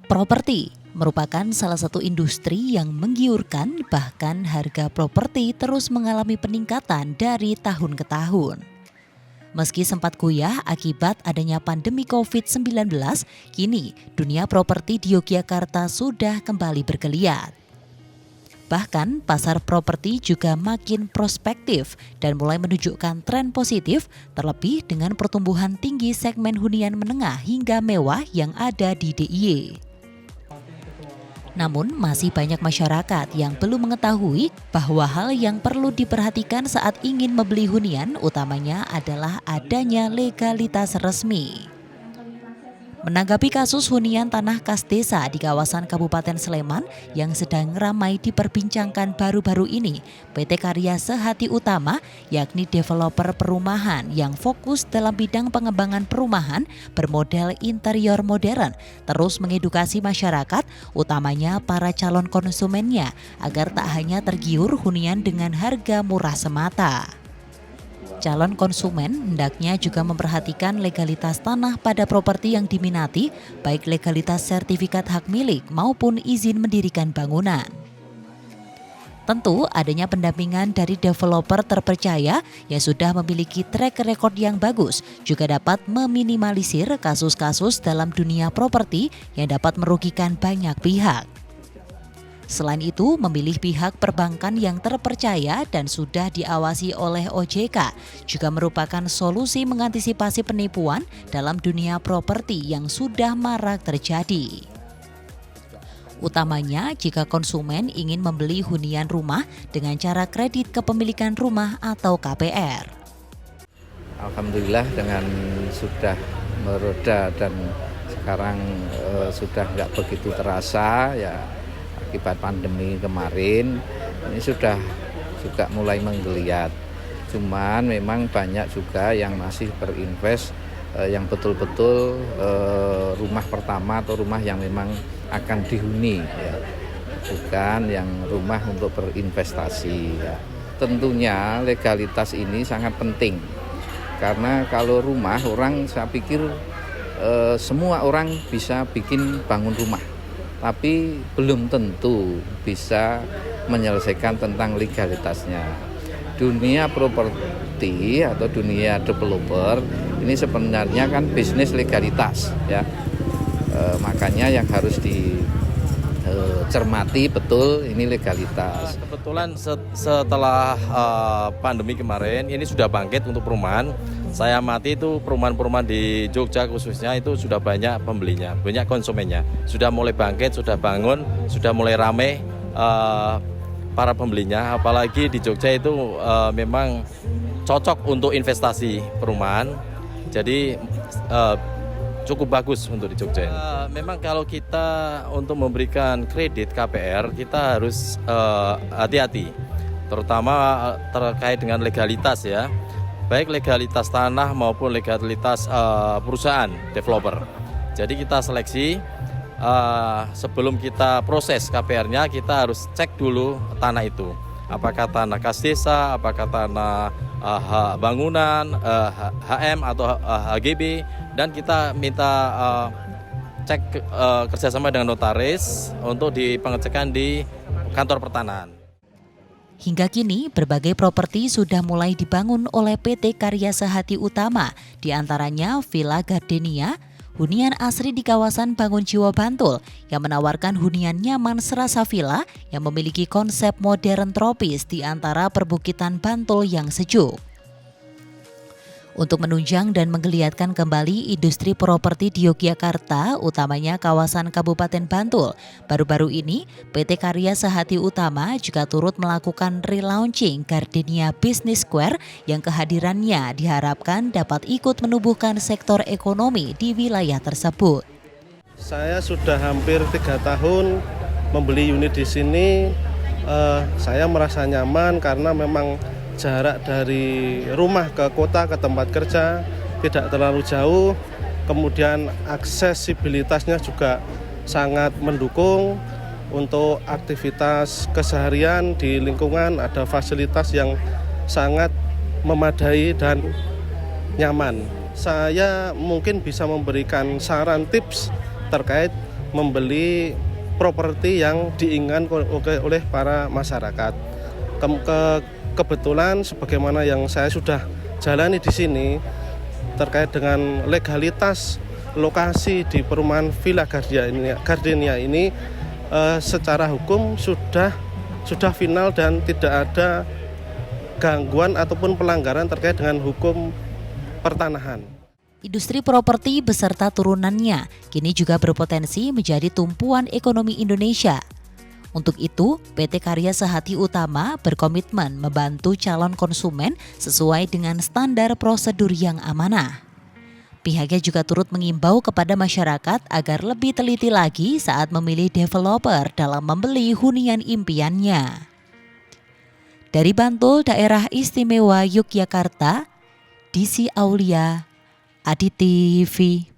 Properti merupakan salah satu industri yang menggiurkan, bahkan harga properti terus mengalami peningkatan dari tahun ke tahun. Meski sempat goyah akibat adanya pandemi COVID-19, kini dunia properti di Yogyakarta sudah kembali bergeliat. Bahkan pasar properti juga makin prospektif dan mulai menunjukkan tren positif, terlebih dengan pertumbuhan tinggi segmen hunian menengah hingga mewah yang ada di DIY. Namun masih banyak masyarakat yang belum mengetahui bahwa hal yang perlu diperhatikan saat ingin membeli hunian utamanya adalah adanya legalitas resmi. Menanggapi kasus hunian tanah kas desa di kawasan Kabupaten Sleman yang sedang ramai diperbincangkan baru-baru ini, PT Karya Sehati Utama, yakni developer perumahan yang fokus dalam bidang pengembangan perumahan bermodel interior modern, terus mengedukasi masyarakat, utamanya para calon konsumennya, agar tak hanya tergiur hunian dengan harga murah semata. Calon konsumen hendaknya juga memperhatikan legalitas tanah pada properti yang diminati, baik legalitas sertifikat hak milik maupun izin mendirikan bangunan. Tentu adanya pendampingan dari developer terpercaya yang sudah memiliki track record yang bagus juga dapat meminimalisir kasus-kasus dalam dunia properti yang dapat merugikan banyak pihak. Selain itu, memilih pihak perbankan yang terpercaya dan sudah diawasi oleh OJK juga merupakan solusi mengantisipasi penipuan dalam dunia properti yang sudah marak terjadi. Utamanya jika konsumen ingin membeli hunian rumah dengan cara kredit kepemilikan rumah atau KPR. Alhamdulillah dengan sudah mereda dan sekarang sudah nggak begitu terasa ya. Akibat pandemi kemarin ini sudah juga mulai menggeliat. Cuman memang banyak juga yang masih berinvest yang betul-betul rumah pertama atau rumah yang memang akan dihuni ya. Bukan yang rumah untuk berinvestasi ya. Tentunya legalitas ini sangat penting. Karena kalau rumah orang saya pikir semua orang bisa bikin bangun rumah. Tapi belum tentu bisa menyelesaikan tentang legalitasnya. Dunia properti atau dunia developer ini sebenarnya kan bisnis legalitas ya. Makanya yang harus dicermati betul ini legalitas. Kebetulan setelah pandemi kemarin ini sudah bangkit untuk perumahan. Saya amati itu perumahan-perumahan di Jogja khususnya itu sudah banyak pembelinya, banyak konsumennya. Sudah mulai bangkit, sudah bangun, sudah mulai ramai para pembelinya. Apalagi di Jogja itu memang cocok untuk investasi perumahan. Jadi cukup bagus untuk di Jogja ini. Memang kalau kita untuk memberikan kredit KPR, kita harus hati-hati. Terutama terkait dengan legalitas ya. Baik legalitas tanah maupun legalitas perusahaan developer. Jadi kita seleksi sebelum kita proses KPR-nya kita harus cek dulu tanah itu. Apakah tanah kas desa, apakah tanah bangunan, HM atau HGB, dan kita minta cek kerjasama dengan notaris untuk dipengecekan di kantor pertanahan. Hingga kini, berbagai properti sudah mulai dibangun oleh PT Karya Sehati Utama, di antaranya Villa Gardenia, hunian asri di kawasan Bangun Jiwo Bantul yang menawarkan hunian nyaman serasa villa yang memiliki konsep modern tropis di antara perbukitan Bantul yang sejuk. Untuk menunjang dan menggeliatkan kembali industri properti di Yogyakarta, utamanya kawasan Kabupaten Bantul, baru-baru ini PT Karya Sehati Utama juga turut melakukan relaunching Gardenia Business Square yang kehadirannya diharapkan dapat ikut menumbuhkan sektor ekonomi di wilayah tersebut. Saya sudah hampir 3 tahun membeli unit di sini. Saya merasa nyaman karena memang jarak dari rumah ke kota ke tempat kerja tidak terlalu jauh, kemudian aksesibilitasnya juga sangat mendukung untuk aktivitas keseharian di lingkungan, ada fasilitas yang sangat memadai dan nyaman. Saya mungkin bisa memberikan saran tips terkait membeli properti yang diinginkan oleh para masyarakat. Kebetulan sebagaimana yang saya sudah jalani di sini terkait dengan legalitas lokasi di perumahan Villa Gardenia ini secara hukum sudah final dan tidak ada gangguan ataupun pelanggaran terkait dengan hukum pertanahan. Industri properti beserta turunannya kini juga berpotensi menjadi tumpuan ekonomi Indonesia. Untuk itu, PT Karya Sehati Utama berkomitmen membantu calon konsumen sesuai dengan standar prosedur yang amanah. Pihaknya juga turut mengimbau kepada masyarakat agar lebih teliti lagi saat memilih developer dalam membeli hunian impiannya. Dari Bantul, Daerah Istimewa Yogyakarta, Disi Aulia, Adi TV.